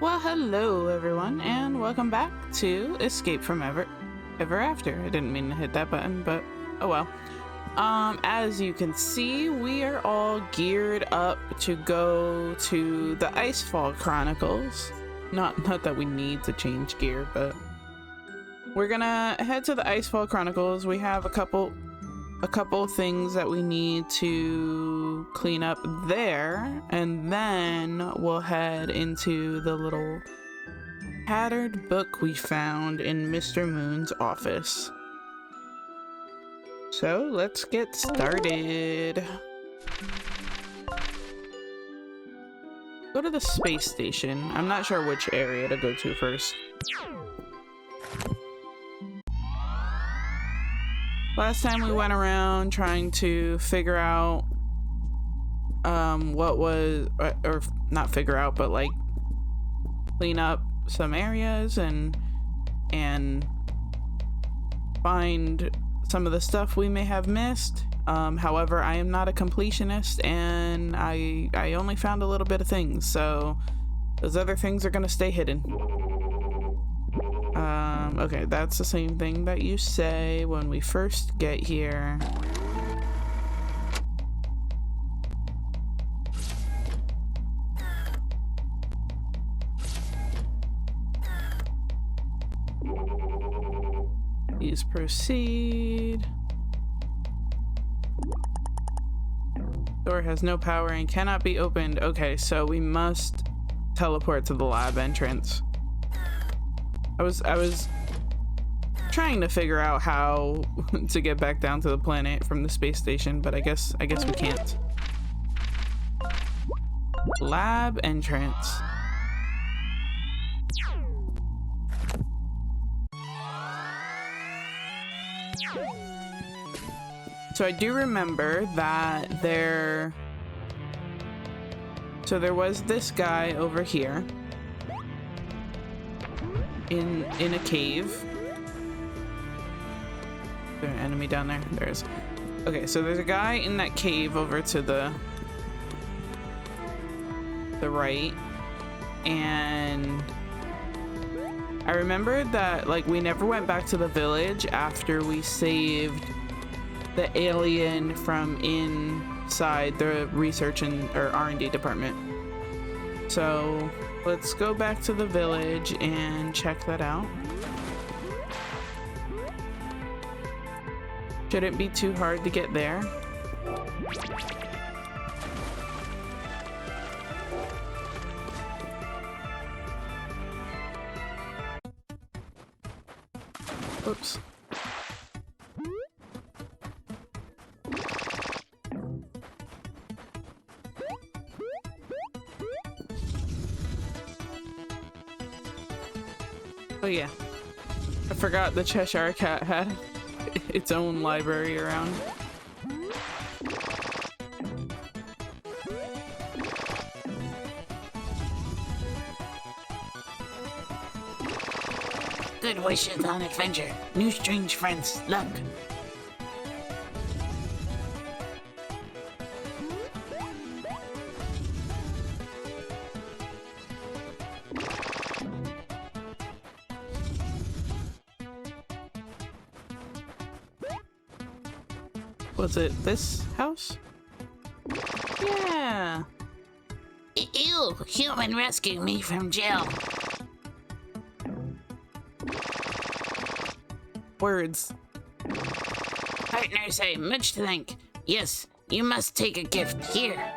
Well, hello everyone, and welcome back to Escape from Ever After. I didn't mean to hit that button, but oh well. As you can see, we are all geared up to go to the Icefall Chronicles. Not that we need to change gear, but we're gonna head to the Icefall Chronicles. We have a couple things that we need to clean up there, and then we'll head into the little tattered book we found in Mr. Moon's office. So let's get started. Go to the space station. I'm not sure which area to go to first. Last time we went around trying to figure out what was, or not figure out, but like clean up some areas and find some of the stuff we may have missed. However, I am not a completionist, and I only found a little bit of things, so those other things are gonna stay hidden. Okay, that's the same thing that you say when we first get here. Please proceed. Door has no power and cannot be opened. Okay, so we must teleport to the lab entrance. I was trying to figure out how to get back down to the planet from the space station, but I guess we can't. Lab entrance. So I do remember that there was this guy over here in a cave. Is there an enemy down there? There is. Okay, so there's a guy in that cave over to the right, and I remembered that like we never went back to the village after we saved the alien from inside the research or R&D department. So let's go back to the village and check that out. Shouldn't be too hard to get there. Oops. Oh yeah, I forgot the Cheshire Cat had its own library around. Good wishes on adventure. New strange friends. Luck. Was it this house? Yeah. Ew! Human rescued me from jail. Words. Partners say much to thank. Yes, you must take a gift here.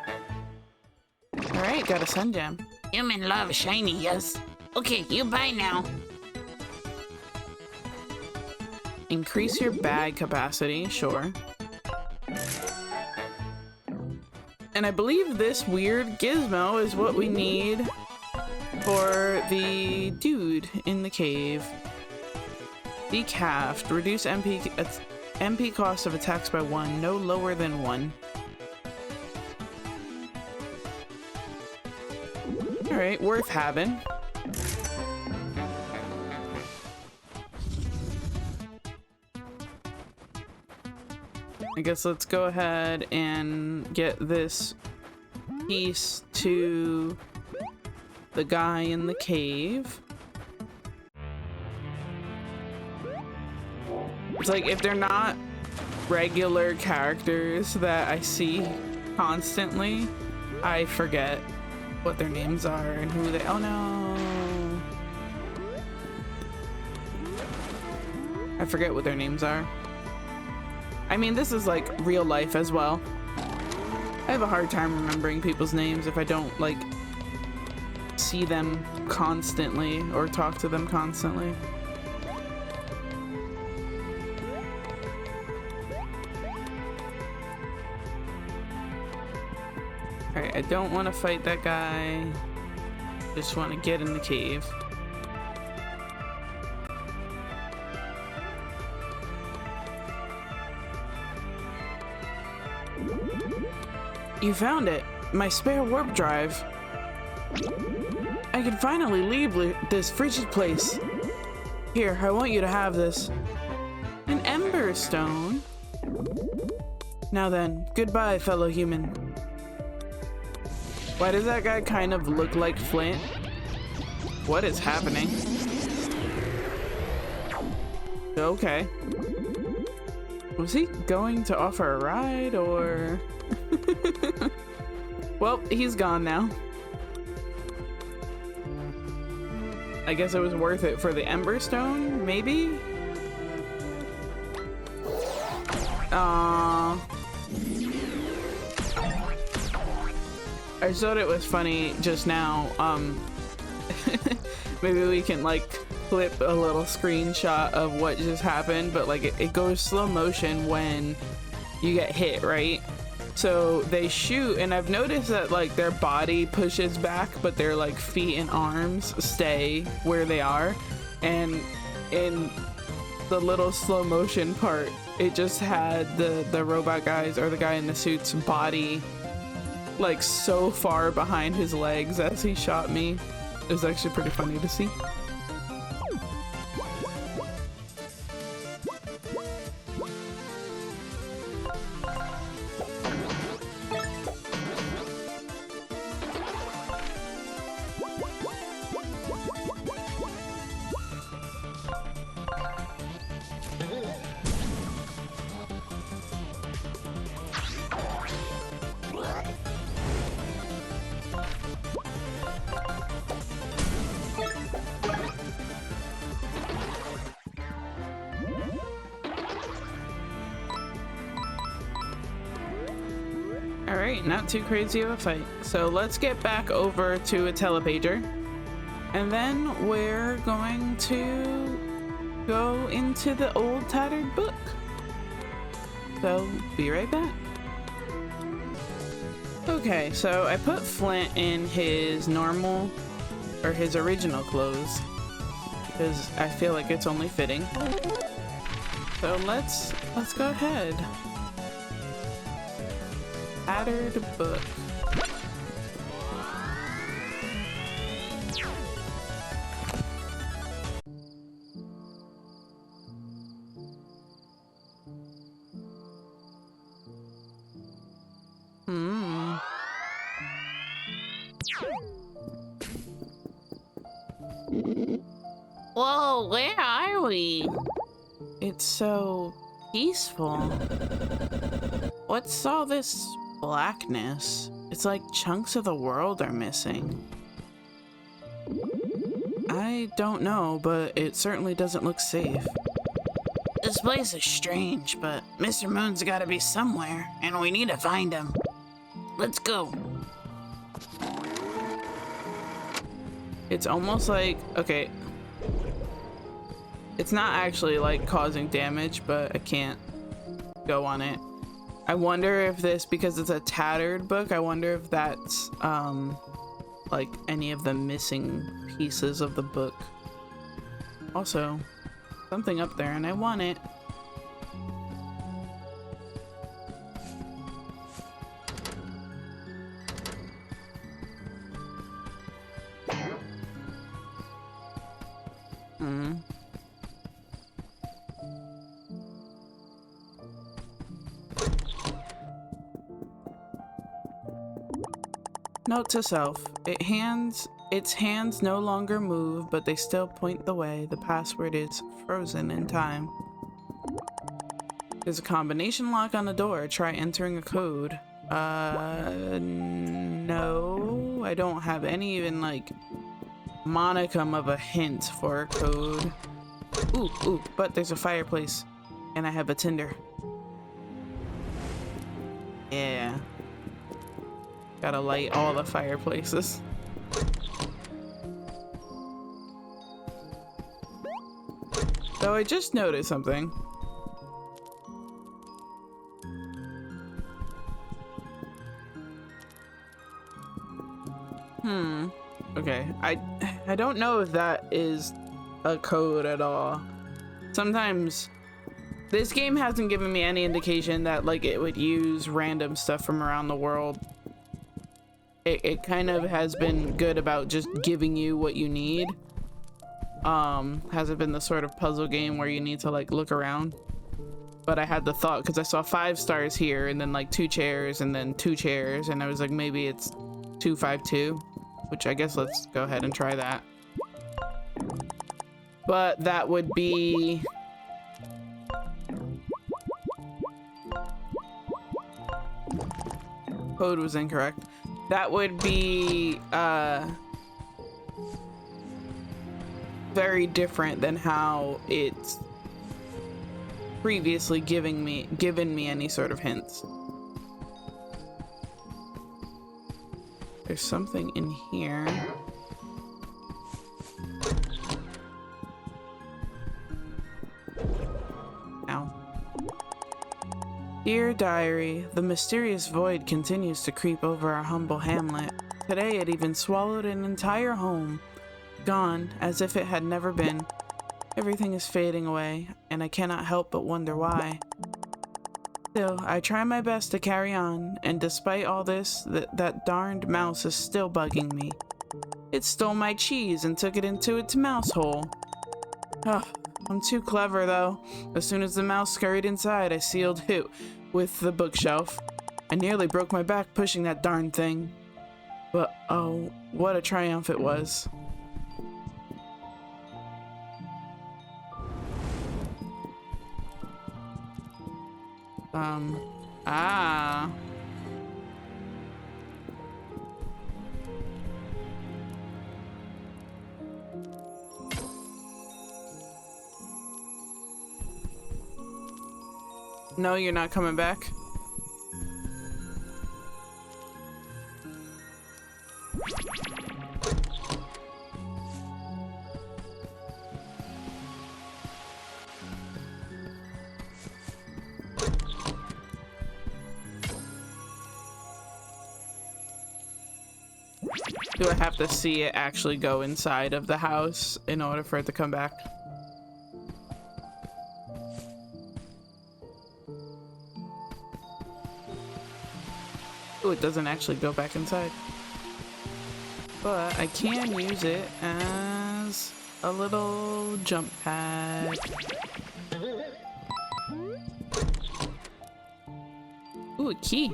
Alright, got a sunjam. Human love shiny, yes. Okay, you buy now. Increase your bag capacity, sure. And I believe this weird gizmo is what we need for the dude in the cave. Decalfed. Reduce MP cost of attacks by 1, no lower than 1. Alright, worth having. I guess let's go ahead and get this piece to the guy in the cave. It's like if they're not regular characters that I see constantly, I forget what their names are and who they— oh no. I forget what their names are. I mean, this is like real life as well. I have a hard time remembering people's names if I don't like see them constantly or talk to them constantly. Alright, I don't want to fight that guy. Just want to get in the cave. You found it! My spare warp drive! I can finally leave this frigid place! Here, I want you to have this. An ember stone? Now then, goodbye, fellow human. Why does that guy kind of look like Flint? What is happening? Okay. Was he going to offer a ride or... Well, he's gone now. I guess it was worth it for the Ember Stone, maybe? I just thought it was funny just now. Maybe we can like clip a little screenshot of what just happened, but like it goes slow motion when you get hit, right? So they shoot, and I've noticed that like their body pushes back, but their like feet and arms stay where they are. And in the little slow motion part, it just had the robot guys, or the guy in the suit's body like so far behind his legs as he shot me. It was actually pretty funny to see. Alright, not too crazy of a fight. So let's get back over to a telepager. And then we're going to go into the old tattered book. So, be right back. Okay, so I put Flint in his normal, or his original clothes, because I feel like it's only fitting. So let's go ahead. Tattered book. Whoa, where are we? It's so peaceful. What's all this blackness? It's like chunks of the world are missing. I don't know, but it certainly doesn't look safe. This place is strange, but Mr. Moon's gotta be somewhere, and we need to find him. Let's go. It's almost like, okay, it's not actually like causing damage, but I can't go on it. I wonder if this, because it's a tattered book, I wonder if that's like any of the missing pieces of the book. Also, something up there and I want it. Note to self, it Its hands no longer move, but they still point the way. The password is frozen in time. There's a combination lock on the door. Try entering a code. No. I don't have any even, like, monicum of a hint for a code. Ooh, but there's a fireplace. And I have a tinder. Yeah. Gotta light all the fireplaces. So I just noticed something. Okay. I don't know if that is a code at all. Sometimes this game hasn't given me any indication that like it would use random stuff from around the world. It kind of has been good about just giving you what you need. Hasn't been the sort of puzzle game where you need to like look around. But I had the thought because I saw 5 stars here and then like 2 chairs and then 2 chairs and I was like maybe it's 252, which I guess let's go ahead and try that. But that would be code was incorrect. That would be very different than how it's previously given me any sort of hints. There's something in here. Ow. Dear Diary, the mysterious void continues to creep over our humble hamlet. Today it even swallowed an entire home. Gone, as if it had never been. Everything is fading away, and I cannot help but wonder why. Still, I try my best to carry on, and despite all this, that darned mouse is still bugging me. It stole my cheese and took it into its mouse hole. Ugh, I'm too clever, though. As soon as the mouse scurried inside, I sealed it with the bookshelf. I nearly broke my back pushing that darn thing. But, oh, what a triumph it was. Ah. No, you're not coming back. Do I have to see it actually go inside of the house in order for it to come back? Oh, it doesn't actually go back inside. But I can use it as a little jump pad. Ooh, a key.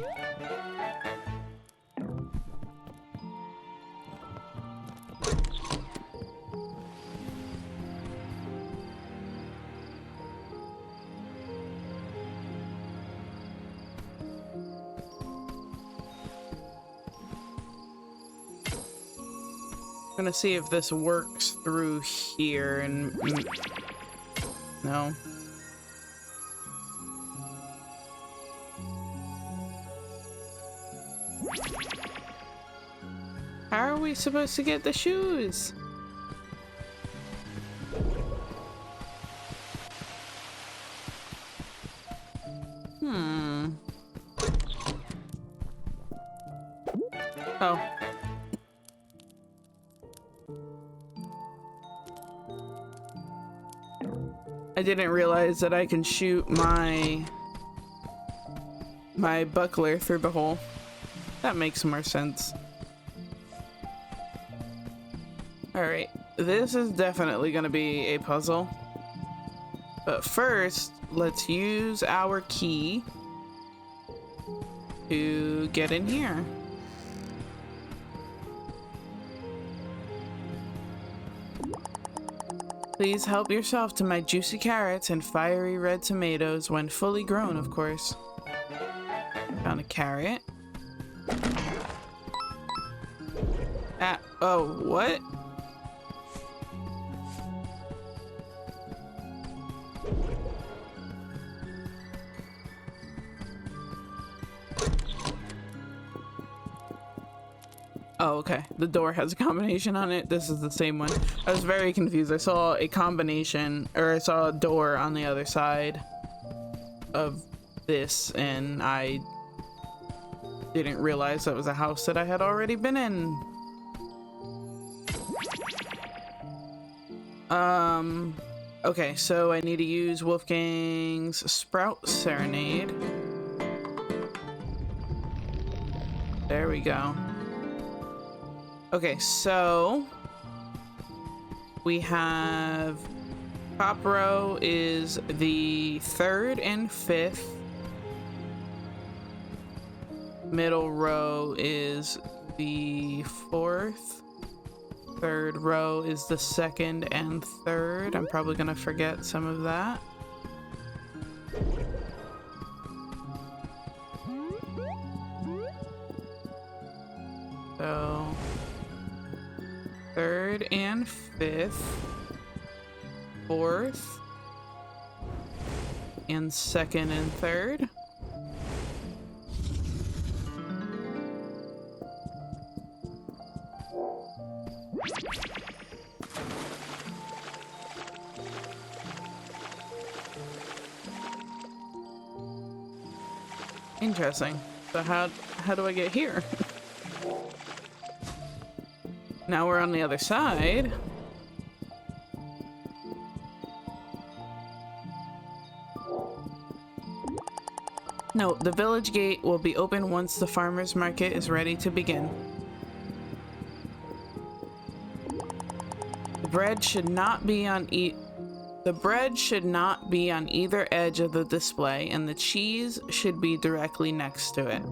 I'm gonna see if this works through here and no. How are we supposed to get the shoes? Oh. I didn't realize that I can shoot my buckler through the hole. That makes more sense. Alright, this is definitely gonna be a puzzle. But first, let's use our key to get in here. Please help yourself to my juicy carrots and fiery red tomatoes when fully grown, of course. Found a carrot. Ah, oh, what? Oh, okay. The door has a combination on it. This is the same one. I was very confused. I saw a combination, or I saw a door on the other side of this, and I didn't realize that was a house that I had already been in. Okay, so I need to use Wolfgang's Sprout Serenade. There we go. Okay, so we have top row is the 3rd and 5th. Middle row is the 4th. 3rd row is the 2nd and 3rd. I'm probably gonna forget some of that. So 3rd and 5th, 4th, and 2nd and 3rd. Interesting. So how do I get here? Now we're on the other side. No, the village gate will be open once the farmer's market is ready to begin. The bread should not be on either edge of the display, and the cheese should be directly next to it.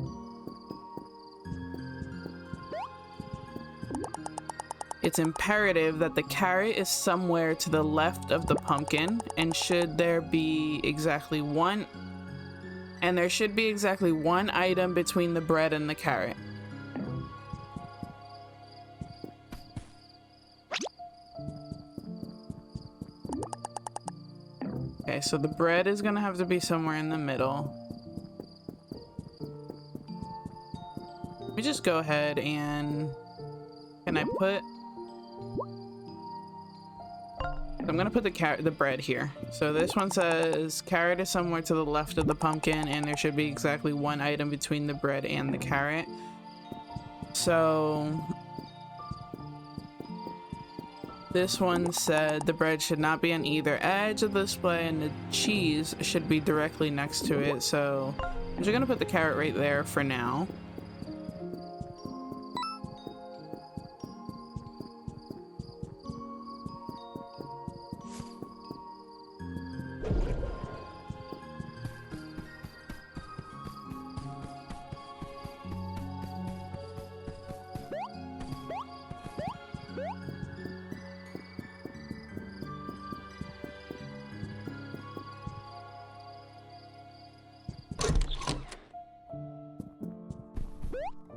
It's imperative that the carrot is somewhere to the left of the pumpkin, and there should be exactly one item between the bread and the carrot. Okay, so the bread is gonna have to be somewhere in the middle. Let me just go ahead and can I put I'm gonna put the bread here. So this one says carrot is somewhere to the left of the pumpkin, and there should be exactly one item between the bread and the carrot. So this one said the bread should not be on either edge of the display, and the cheese should be directly next to it. So I'm just gonna put the carrot right there for now.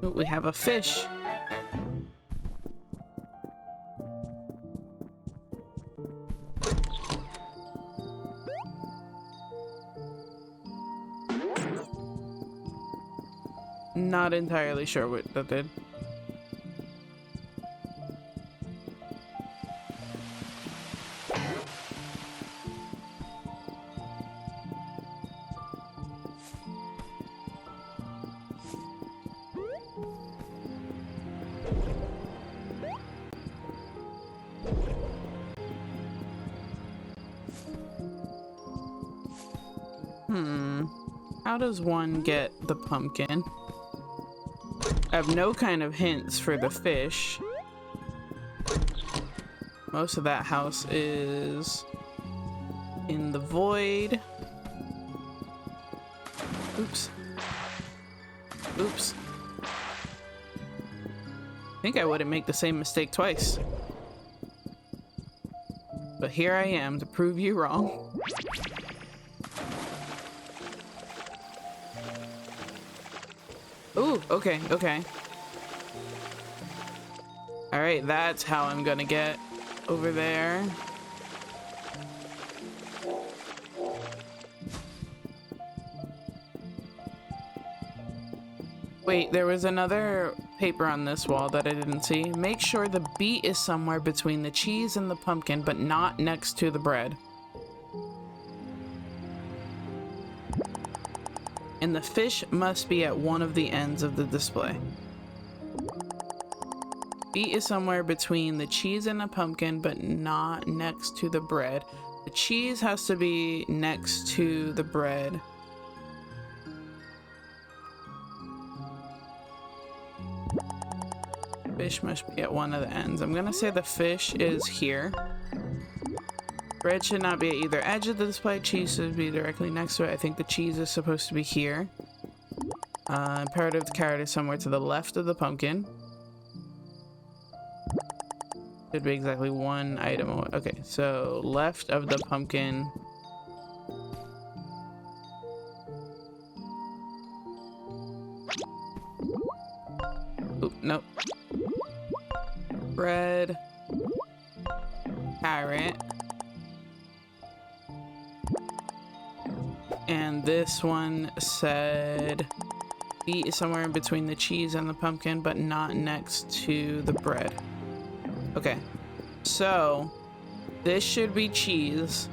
Ooh, we have a fish. Not entirely sure what that did. How does one get the pumpkin? I have no kind of hints for the fish. Most of that house is in the void. Oops. Oops. I think I wouldn't make the same mistake twice. But here I am to prove you wrong. Ooh, okay, okay. All right, that's how I'm gonna get over there. Wait, there was another paper on this wall that I didn't see. Make sure the beet is somewhere between the cheese and the pumpkin, but not next to the bread. And the fish must be at one of the ends of the display. Beet is somewhere between the cheese and the pumpkin, but not next to the bread. The cheese has to be next to the bread. Fish must be at one of the ends. I'm gonna say the fish is here. Bread should not be at either edge of the display. Cheese should be directly next to it. I think the cheese is supposed to be here. Imperative the carrot is somewhere to the left of the pumpkin. Should be exactly one item away. Okay, so left of the pumpkin. Oop, nope. Bread. Carrot. And this one said beet is somewhere in between the cheese and the pumpkin, but not next to the bread. Okay, so this should be cheese.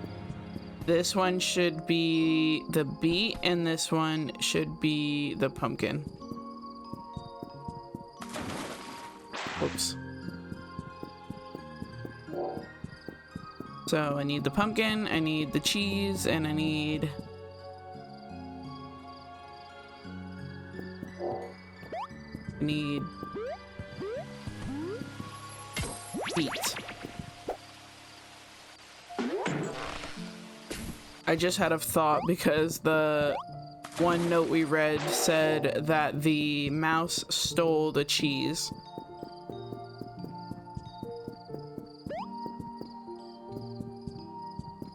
This one should be the beet, and this one should be the pumpkin. Oops. So I need the pumpkin, I need the cheese, and I need... beet. I just had a thought because the one note we read said that the mouse stole the cheese.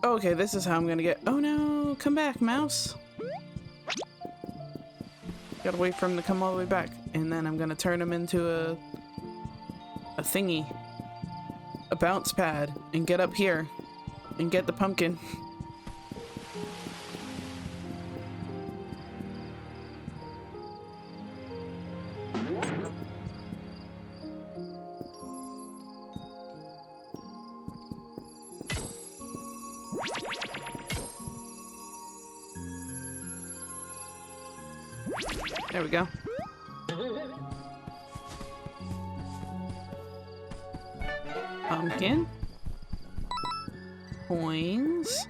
Okay, this is how I'm gonna get... Oh no, come back, mouse. Gotta wait for him to come all the way back. And then I'm gonna turn him into a thingy. A bounce pad. And get up here. And get the pumpkin. There we go. Pumpkin. Coins.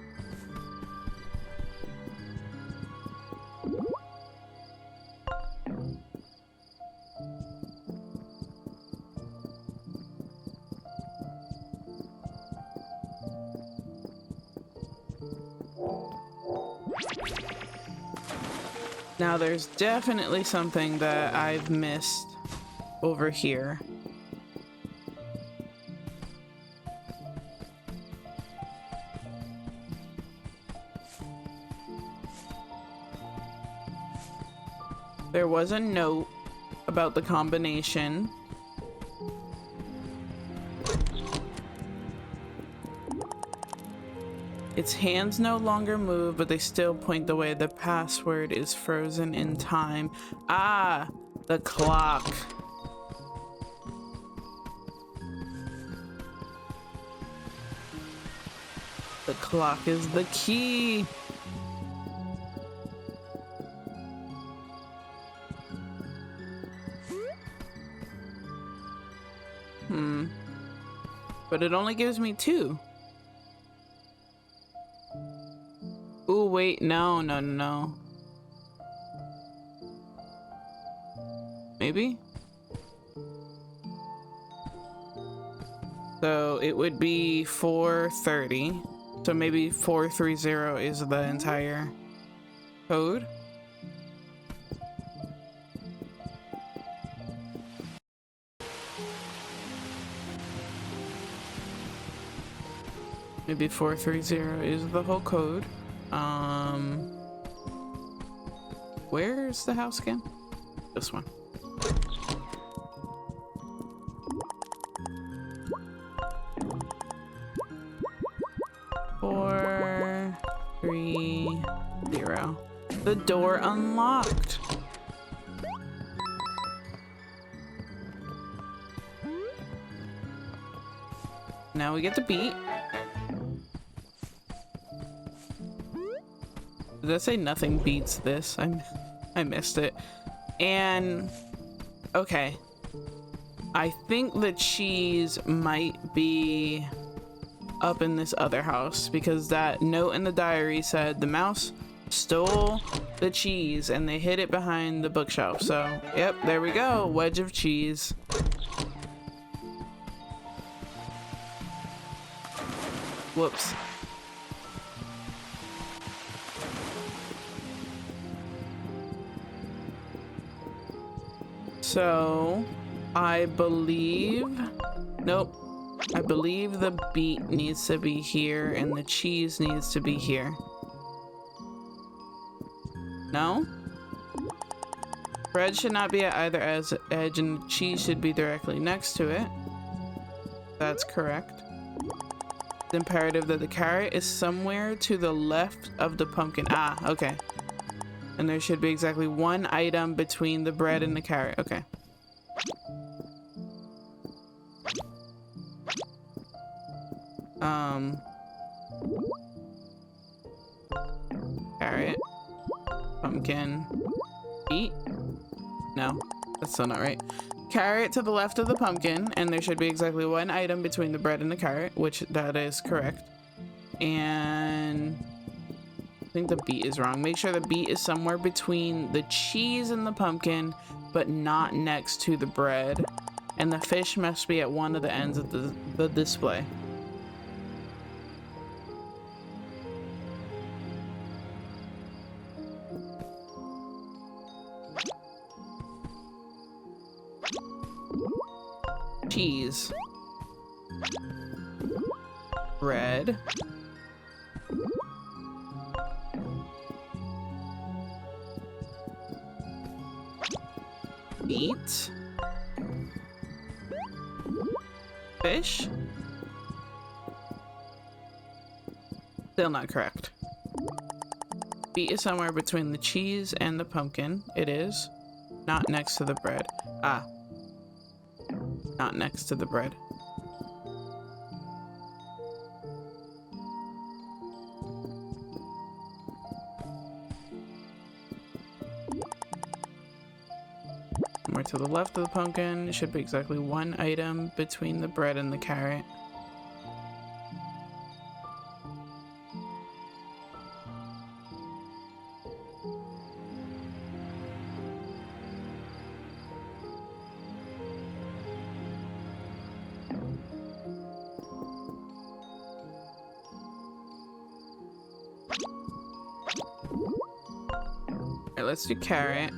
Now there's definitely something that I've missed over here. There was a note about the combination. Its hands no longer move, but they still point the way. The password is frozen in time. Ah, the clock. The clock is the key. But it only gives me 2. Ooh, wait, no. Maybe? So it would be 430. So maybe 430 is the entire code. Maybe 430 is the whole code. Where's the house again? This one. Four, 3, 0. The door unlocked. Now we get the beat. Did I say nothing beats this? I missed it. And okay. I think the cheese might be up in this other house because that note in the diary said the mouse stole the cheese and they hid it behind the bookshelf. So, yep, there we go. Wedge of cheese. Whoops. So, I believe... Nope. I believe the beet needs to be here and the cheese needs to be here. No? Bread should not be at either edge and the cheese should be directly next to it. That's correct. It's imperative that the carrot is somewhere to the left of the pumpkin. Ah, okay. And there should be exactly one item between the bread and the carrot. Okay. Carrot. Pumpkin. Beet? No, that's still not right. Carrot to the left of the pumpkin, and there should be exactly one item between the bread and the carrot, which that is correct. And I think the beet is wrong. Make sure the beet is somewhere between the cheese and the pumpkin, but not next to the bread. And the fish must be at one of the ends of the display. Cheese. Bread. Meat. Fish. Still not correct. Beet is somewhere between the cheese and the pumpkin. It is. Not next to the bread. Ah. Not next to the bread. Somewhere to the left of the pumpkin. It should be exactly one item between the bread and the carrot. Alright, let's do carrot.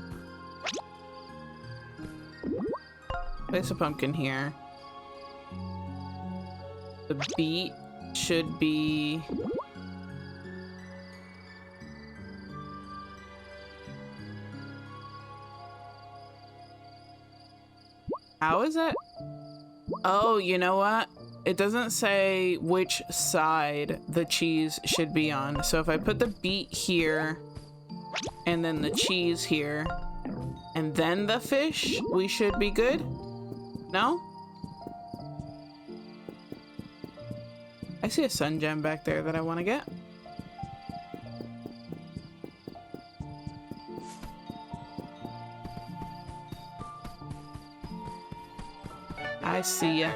Place a pumpkin here. The beet should be... How is it? Oh, you know what? It doesn't say which side the cheese should be on. So if I put the beet here and then the cheese here and then the fish, we should be good? No? I see a sun gem back there that I want to get. I see ya.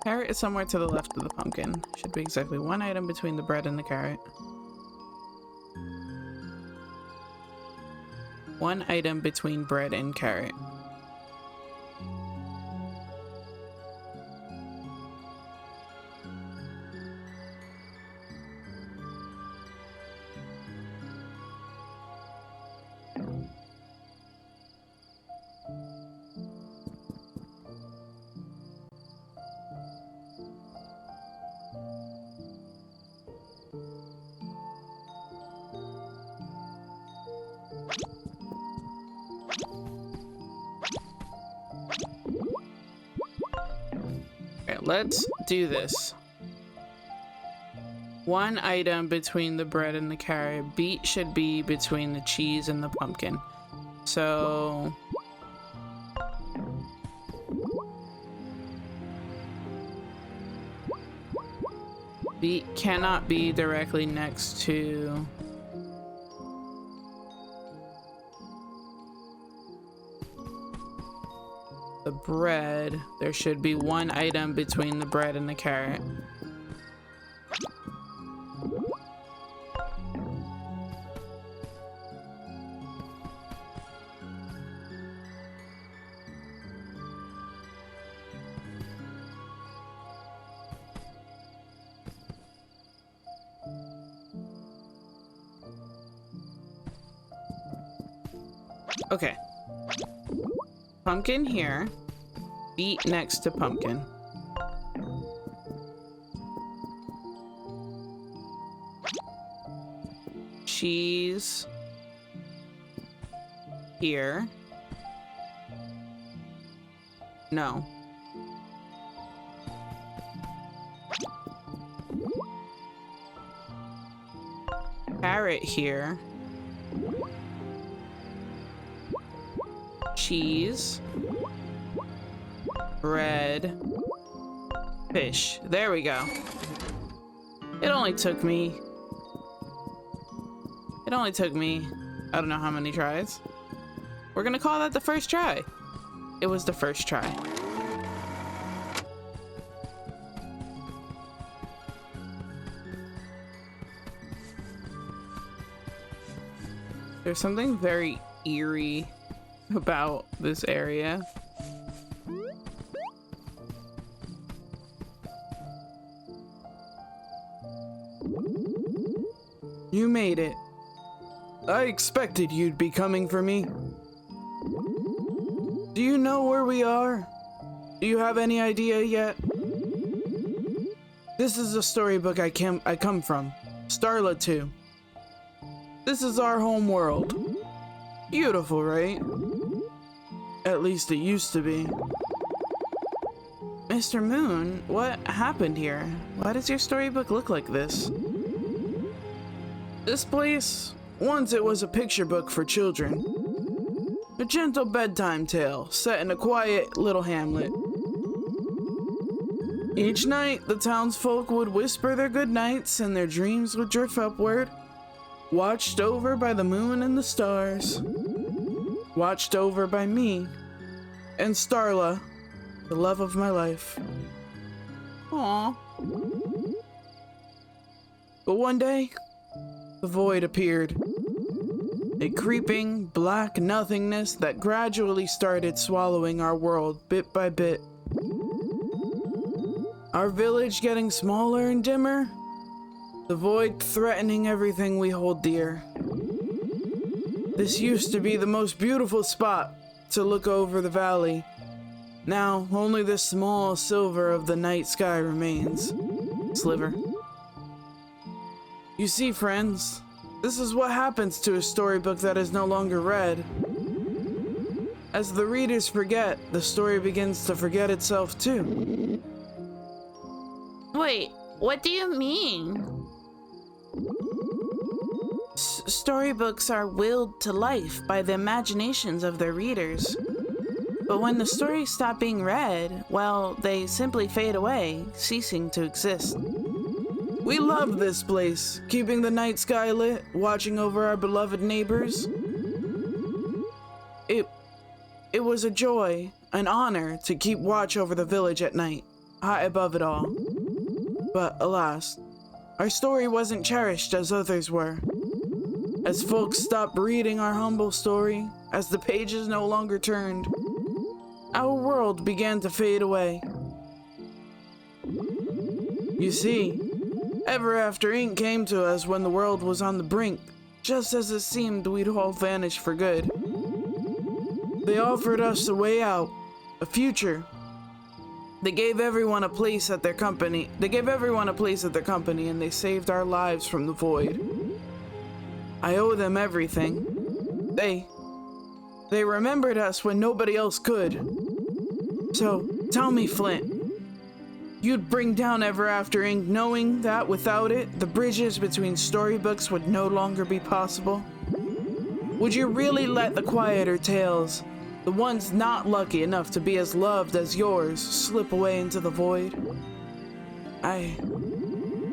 Carrot is somewhere to the left of the pumpkin. Should be exactly one item between the bread and the carrot. One item between bread and carrot. Alright, let's do this. One item between the bread and the carrot. Beet should be between the cheese and the pumpkin. So... beet cannot be directly next to... the bread. There should be one item between the bread and the carrot. Okay. Pumpkin here. Beet next to pumpkin. Cheese here. No. Carrot here. Cheese, bread, fish. There we go. It only took me, I don't know how many tries. We're gonna call that the first try. It was the first try. There's something very eerie about this area. You made it. I expected you'd be coming for me. Do you know where we are? Do you have any idea yet? This is the storybook I come from. Starla 2. This is our home world. Beautiful, right? At least it used to be. Mr. Moon, what happened here? Why does your storybook look like this? This place, once it was a picture book for children. A gentle bedtime tale set in a quiet little hamlet. Each night, the townsfolk would whisper their good nights and their dreams would drift upward, watched over by the moon and the stars. Watched over by me and Starla, the love of my life. Aww. But one day, the void appeared. A creeping, black nothingness that gradually started swallowing our world bit by bit. Our village getting smaller and dimmer, the void threatening everything we hold dear. This used to be the most beautiful spot to look over the valley. Now, only this small sliver of the night sky remains. Sliver. You see, friends, this is what happens to a storybook that is no longer read. As the readers forget, the story begins to forget itself too. Wait, what do you mean? Storybooks are willed to life by the imaginations of their readers. But when the stories stop being read, well, they simply fade away, ceasing to exist. We love this place, keeping the night sky lit, watching over our beloved neighbors. It was a joy, an honor to keep watch over the village at night, high above it all. But alas, our story wasn't cherished as others were. As folks stopped reading our humble story, as the pages no longer turned, our world began to fade away. You see, Ever After Inc. came to us when the world was on the brink, just as it seemed we'd all vanish for good. They offered us a way out, a future. They gave everyone a place at their company. And they saved our lives from the void. I owe them everything. They remembered us when nobody else could. So, tell me, Flint, You'd bring down Ever After Inc., knowing that without it, the bridges between storybooks would no longer be possible? Would you really let the quieter tales, the ones not lucky enough to be as loved as yours, slip away into the void?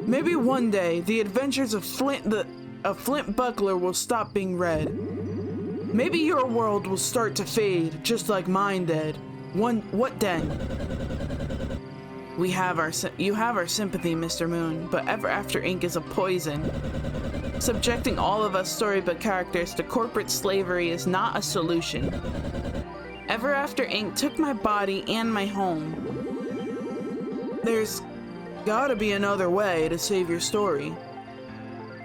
Maybe one day, the adventures of Flint Buckler will stop being read. Maybe your world will start to fade, just like mine did. What then? You have our sympathy, Mr. Moon, but Ever After Inc. is a poison. Subjecting all of us storybook characters to corporate slavery is not a solution. Ever After Inc. took my body and my home. There's gotta be another way to save your story.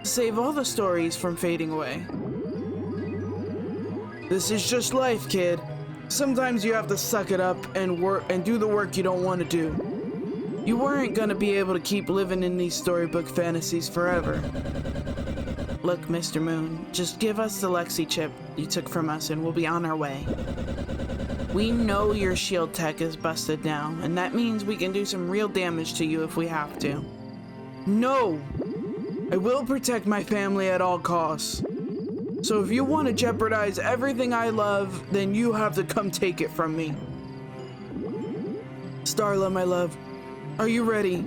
To save all the stories from fading away. This is just life, kid. Sometimes you have to suck it up and do the work you don't want to do. You weren't gonna be able to keep living in these storybook fantasies forever. Look, Mr. Moon, just give us the Lexi chip you took from us and we'll be on our way. We know your shield tech is busted now, and that means we can do some real damage to you if we have to. No! I will protect my family at all costs. So if you want to jeopardize everything I love, then you have to come take it from me. Starla, my love, are you ready?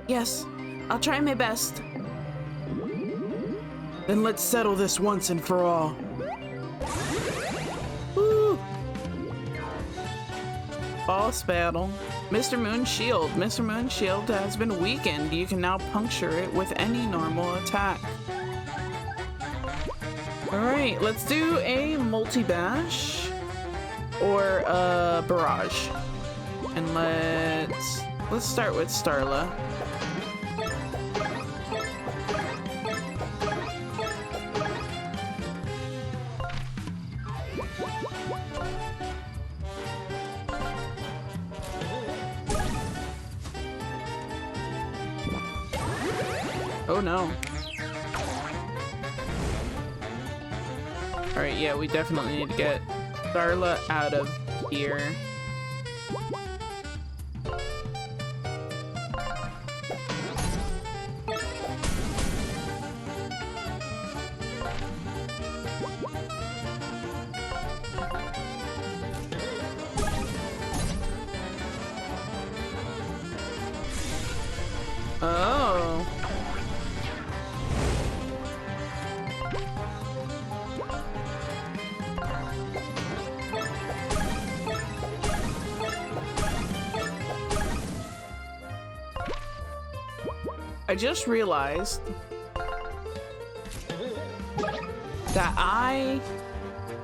Yes, I'll try my best. Then let's settle this once and for all. Woo! Boss battle. Mr. Moon's shield. Mr. Moon's shield has been weakened. You can now puncture it with any normal attack. Alright, let's do a multi-bash or a barrage. And let's start with Starla. Oh no. Alright, yeah, we definitely need to get Starla out of here. Oh. I just realized that I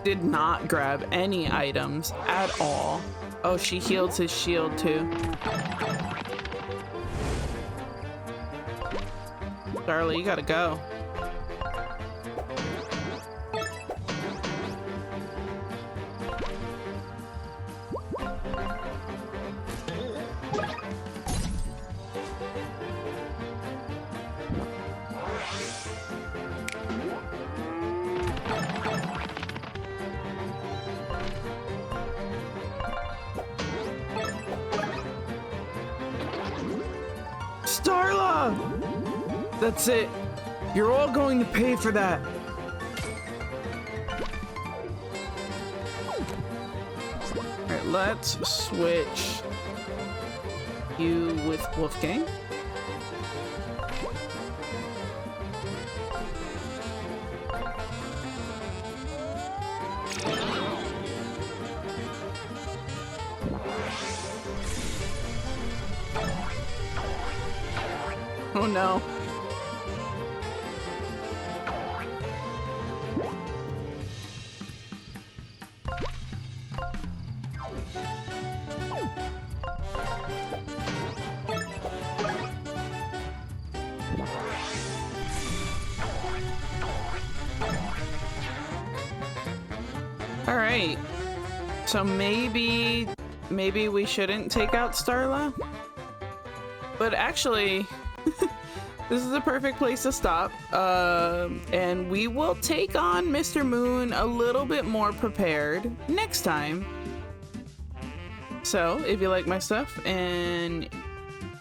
did not grab any items at all. Oh, she heals his shield too. Darla, you gotta go. Starla! That's it. You're all going to pay for that. Alright, let's switch you with Wolfgang. Oh no. All right. So maybe we shouldn't take out Starla? But actually, this is a perfect place to stop. And we will take on Mr. Moon a little bit more prepared next time. So if you like my stuff and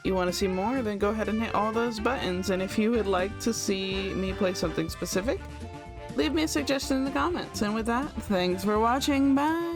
you want to see more, then go ahead and hit all those buttons. And if you would like to see me play something specific, leave me a suggestion in the comments. And with that, thanks for watching. Bye!